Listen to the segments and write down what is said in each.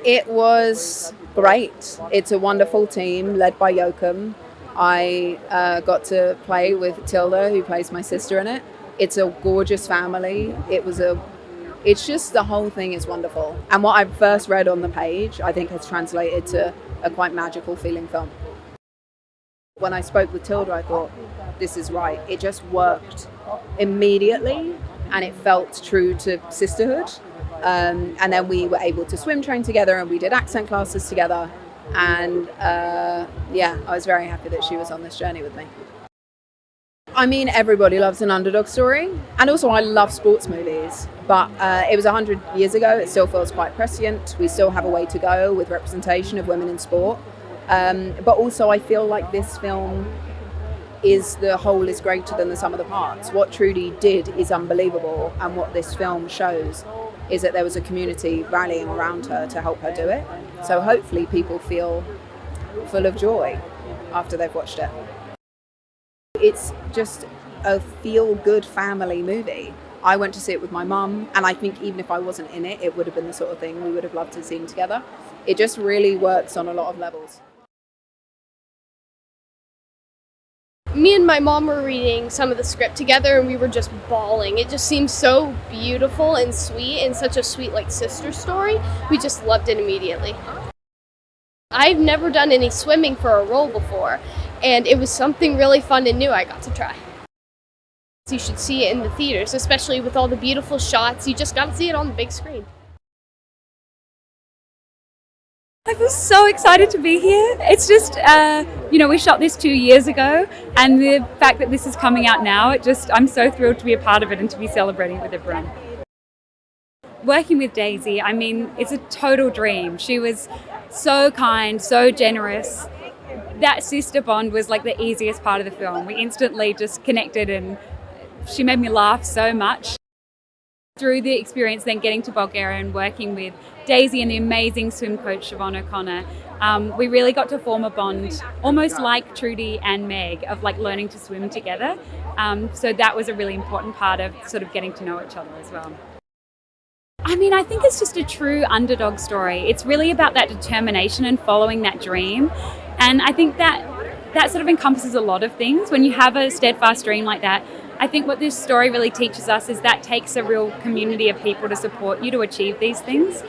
It was great. It's a wonderful team led by Joachim. I got to play with Tilda, who plays my sister in it. It's a gorgeous family. It's just the whole thing is wonderful. And what I first read on the page, I think has translated to a quite magical feeling film. When I spoke with Tilda, I thought, this is right. It just worked immediately and it felt true to sisterhood. And then we were able to swim train together and we did accent classes together. And I was very happy that she was on this journey with me. I mean, everybody loves an underdog story. And also I love sports movies. But it was 100 years ago. It still feels quite prescient. We still have a way to go with representation of women in sport. But also I feel like this film the whole is greater than the sum of the parts. What Trudy did is unbelievable. And what this film shows is that there was a community rallying around her to help her do it. So hopefully people feel full of joy after they've watched it. It's just a feel-good family movie. I went to see it with my mum, and I think even if I wasn't in it, it would have been the sort of thing we would have loved to have seen together. It just really works on a lot of levels. Me and my mom were reading some of the script together and we were just bawling. It just seemed so beautiful and sweet and such a sweet sister story. We just loved it immediately. I've never done any swimming for a role before and it was something really fun and new I got to try. You should see it in the theaters, especially with all the beautiful shots. You just got to see it on the big screen. I feel so excited to be here. It's just, we shot this 2 years ago, and the fact that this is coming out now, I'm so thrilled to be a part of it and to be celebrating it with everyone. Working with Daisy, I mean, it's a total dream. She was so kind, so generous. That sister bond was the easiest part of the film. We instantly just connected and she made me laugh so much. Through the experience then getting to Bulgaria and working with Daisy and the amazing swim coach Siobhan O'Connor, we really got to form a bond almost like Trudy and Meg of learning to swim together. So that was a really important part of sort of getting to know each other as well. I mean, I think it's just a true underdog story. It's really about that determination and following that dream. And I think that sort of encompasses a lot of things. When you have a steadfast dream like that, I think what this story really teaches us is that takes a real community of people to support you to achieve these things.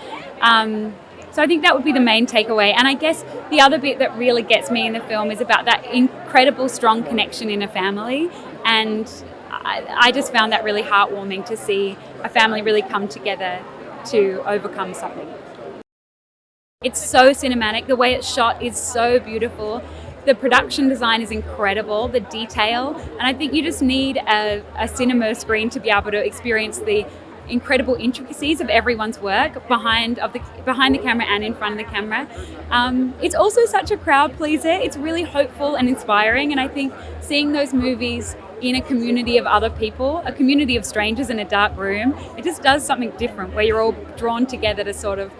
So I think that would be the main takeaway. And I guess the other bit that really gets me in the film is about that incredible strong connection in a family. And I just found that really heartwarming to see a family really come together to overcome something. It's so cinematic. The way it's shot is so beautiful. The production design is incredible, the detail, and I think you just need a cinema screen to be able to experience the incredible intricacies of everyone's work behind the camera and in front of the camera. It's also such a crowd pleaser. It's really hopeful and inspiring, and I think seeing those movies in a community of other people, a community of strangers in a dark room, it just does something different where you're all drawn together to sort of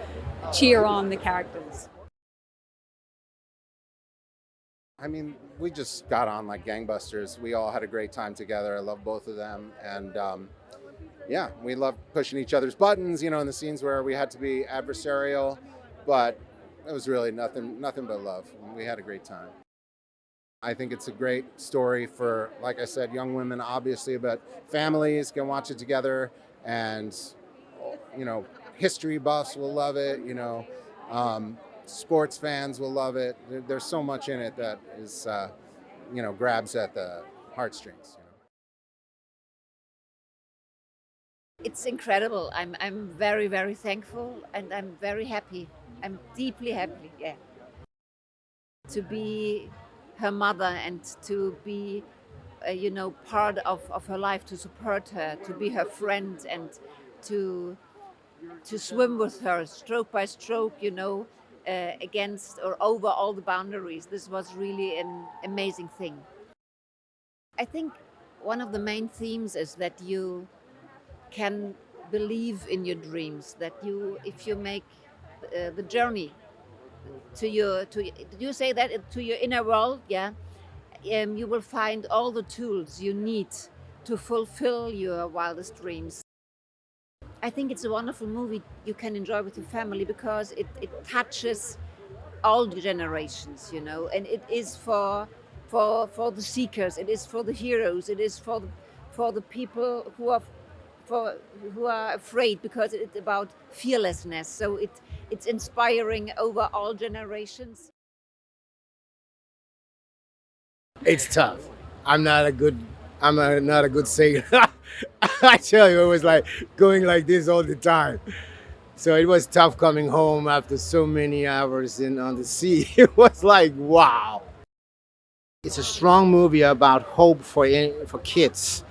cheer on the characters. I mean, we just got on like gangbusters. We all had a great time together. I love both of them. And we loved pushing each other's buttons, in the scenes where we had to be adversarial. But it was really nothing but love. We had a great time. I think it's a great story for, like I said, young women, obviously, but families can watch it together. And, history buffs will love it, sports fans will love it. There's so much in it that is, grabs at the heartstrings. It's incredible. I'm very, very thankful, and I'm very happy. I'm deeply happy, to be her mother and to be, part of her life, to support her, to be her friend, and to swim with her stroke by stroke, against or over all the boundaries. This was really an amazing thing. I think one of the main themes is that you can believe in your dreams, that if you make the journey to your inner world, you will find all the tools you need to fulfill your wildest dreams. I think it's a wonderful movie you can enjoy with your family because it touches all generations, you know, and it is for the seekers, it is for the heroes, it is for the people for who are afraid because it's about fearlessness. So it's inspiring over all generations. It's tough. Not a good singer. I tell you, it was like going like this all the time. So it was tough coming home after so many hours on the sea. It was like, wow. It's a strong movie about hope for kids.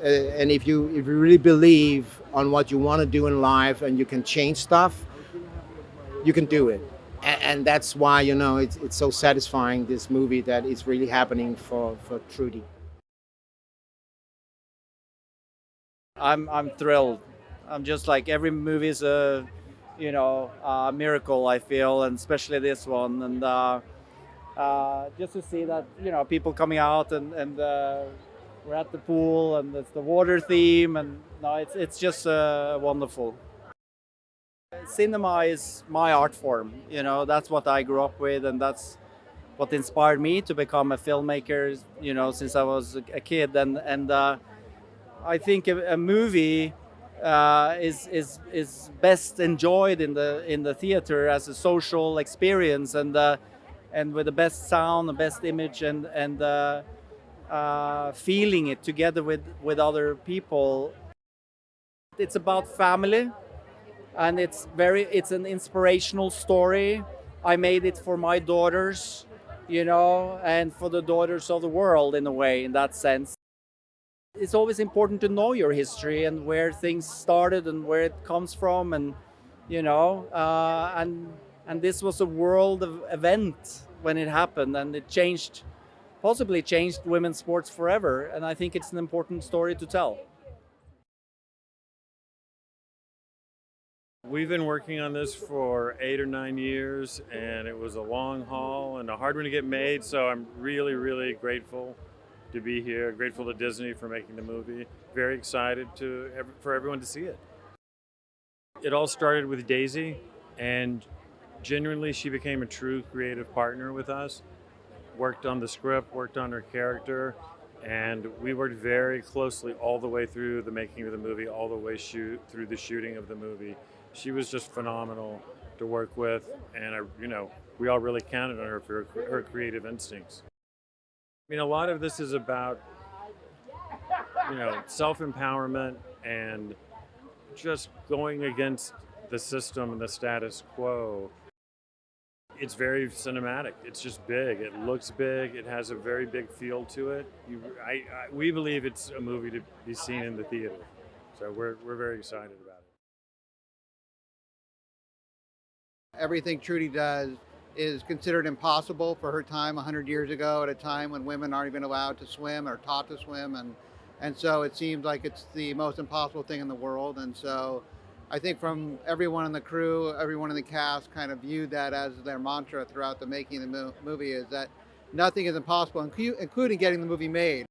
And if you really believe on what you want to do in life and you can change stuff, you can do it. And that's why, it's so satisfying, this movie, that it's really happening for Trudy. I'm thrilled. I'm just like every movie is a miracle, I feel, and especially this one. And just to see that people coming out and we're at the pool and it's the water theme, and no, it's just wonderful. Cinema is my art form. That's what I grew up with, and that's what inspired me to become a filmmaker. Since I was a kid, and I think a movie is best enjoyed in the theater as a social experience, and with the best sound, the best image, and feeling it together with other people. It's about family, and it's an inspirational story. I made it for my daughters, and for the daughters of the world, in a way, in that sense. It's always important to know your history and where things started and where it comes from, and and this was a world event when it happened, and it possibly changed women's sports forever. And I think it's an important story to tell. We've been working on this for 8 or 9 years, and it was a long haul and a hard one to get made. So I'm really, really grateful to be here. Grateful to Disney for making the movie. Very excited for everyone to see it. It all started with Daisy, and genuinely she became a true creative partner with us. Worked on the script, worked on her character, and we worked very closely all the way through the making of the movie, all the way through the shooting of the movie. She was just phenomenal to work with, and we all really counted on her for her creative instincts. I mean, a lot of this is about, self-empowerment and just going against the system and the status quo. It's very cinematic. It's just big. It looks big. It has a very big feel to it. We believe it's a movie to be seen in the theater. So we're very excited about it. Everything Trudy does is considered impossible for her time 100 years ago, at a time when women aren't even allowed to swim or taught to swim. And so it seems like it's the most impossible thing in the world. And so I think from everyone in the crew, everyone in the cast kind of viewed that as their mantra throughout the making of the movie, is that nothing is impossible, including getting the movie made.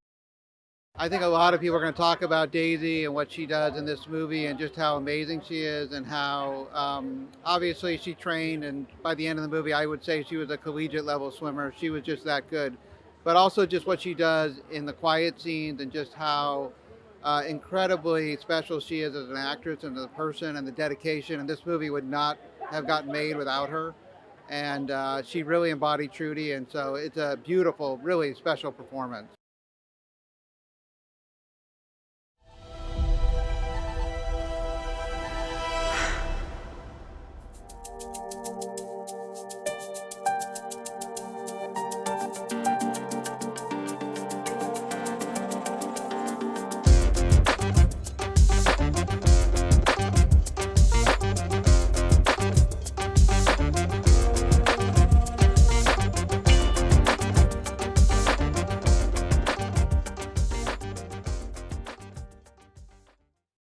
I think a lot of people are going to talk about Daisy and what she does in this movie and just how amazing she is, and how obviously she trained, and by the end of the movie I would say she was a collegiate level swimmer. She was just that good. But also just what she does in the quiet scenes, and just how incredibly special she is as an actress and as a person, and the dedication. And this movie would not have gotten made without her. And she really embodied Trudy, and so it's a beautiful, really special performance.